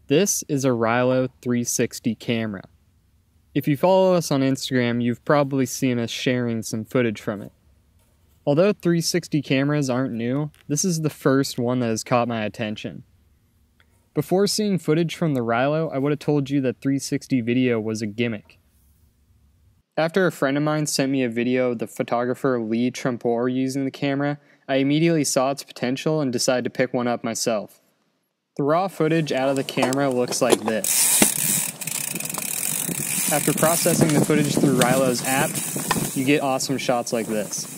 This is a Rylo 360 camera. If you follow us on Instagram, you've probably seen us sharing some footage from it. Although 360 cameras aren't new, this is the first one that has caught my attention. Before seeing footage from the Rylo, I would have told you that 360 video was a gimmick. After a friend of mine sent me a video of the photographer Lee Trumpor using the camera, I immediately saw its potential and decided to pick one up myself. The raw footage out of the camera looks like this. After processing the footage through Rylo's app, you get awesome shots like this.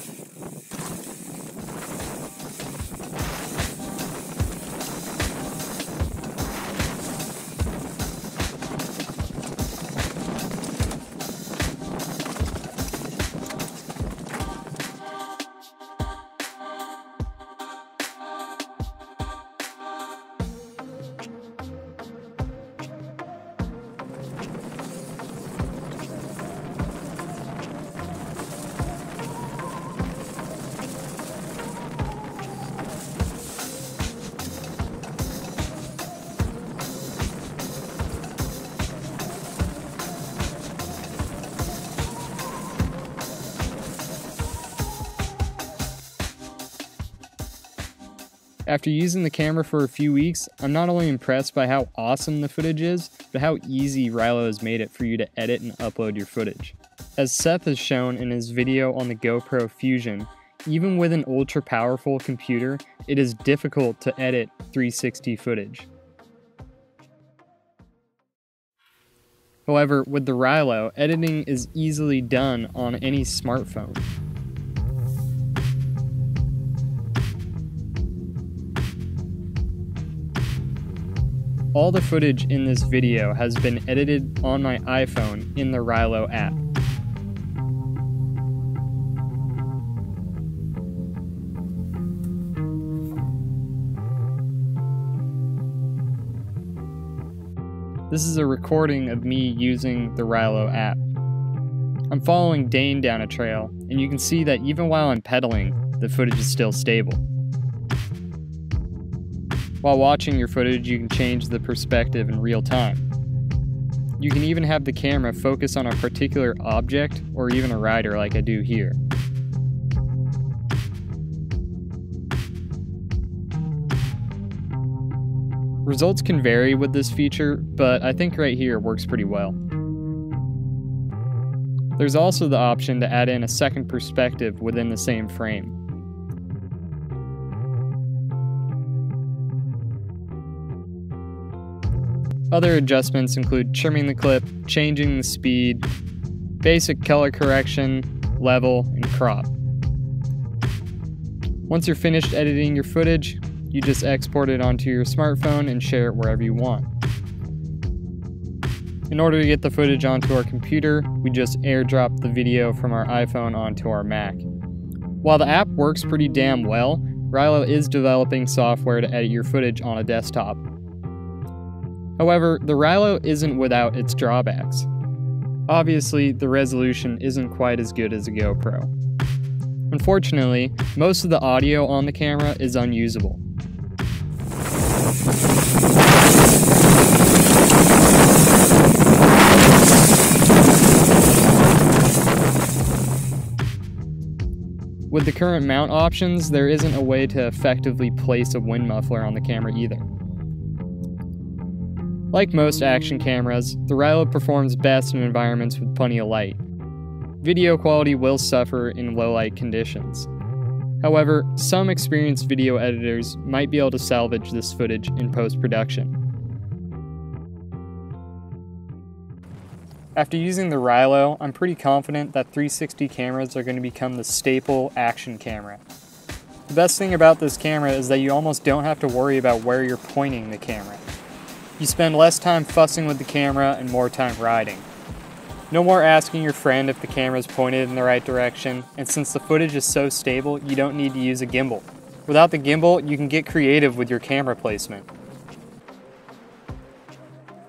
After using the camera for a few weeks, I'm not only impressed by how awesome the footage is, but how easy Rylo has made it for you to edit and upload your footage. As Seth has shown in his video on the GoPro Fusion, even with an ultra-powerful computer, it is difficult to edit 360 footage. However, with the Rylo, editing is easily done on any smartphone. All the footage in this video has been edited on my iPhone in the Rylo app. This is a recording of me using the Rylo app. I'm following Dane down a trail, and you can see that even while I'm pedaling, the footage is still stable. While watching your footage, you can change the perspective in real time. You can even have the camera focus on a particular object or even a rider like I do here. Results can vary with this feature, but I think right here it works pretty well. There's also the option to add in a second perspective within the same frame. Other adjustments include trimming the clip, changing the speed, basic color correction, level, and crop. Once you're finished editing your footage, you just export it onto your smartphone and share it wherever you want. In order to get the footage onto our computer, we just airdrop the video from our iPhone onto our Mac. While the app works pretty damn well, Rylo is developing software to edit your footage on a desktop. However, the Rylo isn't without its drawbacks. Obviously, the resolution isn't quite as good as a GoPro. Unfortunately, most of the audio on the camera is unusable. With the current mount options, there isn't a way to effectively place a wind muffler on the camera either. Like most action cameras, the Rylo performs best in environments with plenty of light. Video quality will suffer in low light conditions. However, some experienced video editors might be able to salvage this footage in post-production. After using the Rylo, I'm pretty confident that 360 cameras are going to become the staple action camera. The best thing about this camera is that you almost don't have to worry about where you're pointing the camera. You spend less time fussing with the camera and more time riding. No more asking your friend if the camera is pointed in the right direction, and since the footage is so stable, you don't need to use a gimbal. Without the gimbal, you can get creative with your camera placement.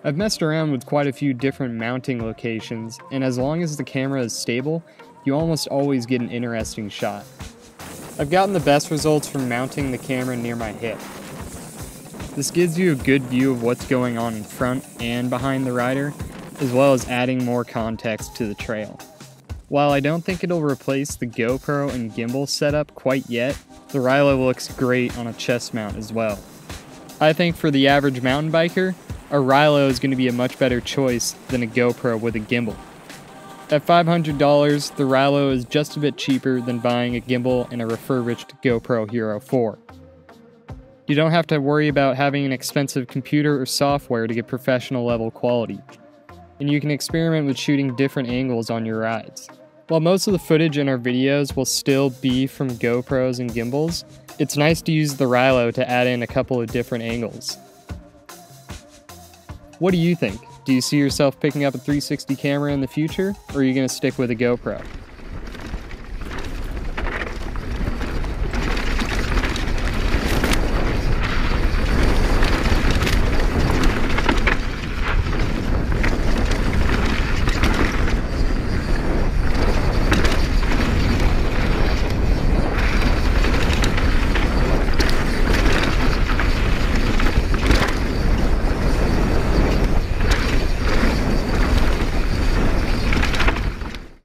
I've messed around with quite a few different mounting locations, and as long as the camera is stable, you almost always get an interesting shot. I've gotten the best results from mounting the camera near my hip. This gives you a good view of what's going on in front and behind the rider, as well as adding more context to the trail. While I don't think it'll replace the GoPro and gimbal setup quite yet, the Rylo looks great on a chest mount as well. I think for the average mountain biker, a Rylo is going to be a much better choice than a GoPro with a gimbal. At $500, the Rylo is just a bit cheaper than buying a gimbal and a refurbished GoPro Hero 4. You don't have to worry about having an expensive computer or software to get professional level quality, and you can experiment with shooting different angles on your rides. While most of the footage in our videos will still be from GoPros and gimbals, it's nice to use the Rylo to add in a couple of different angles. What do you think? Do you see yourself picking up a 360 camera in the future, or are you going to stick with a GoPro?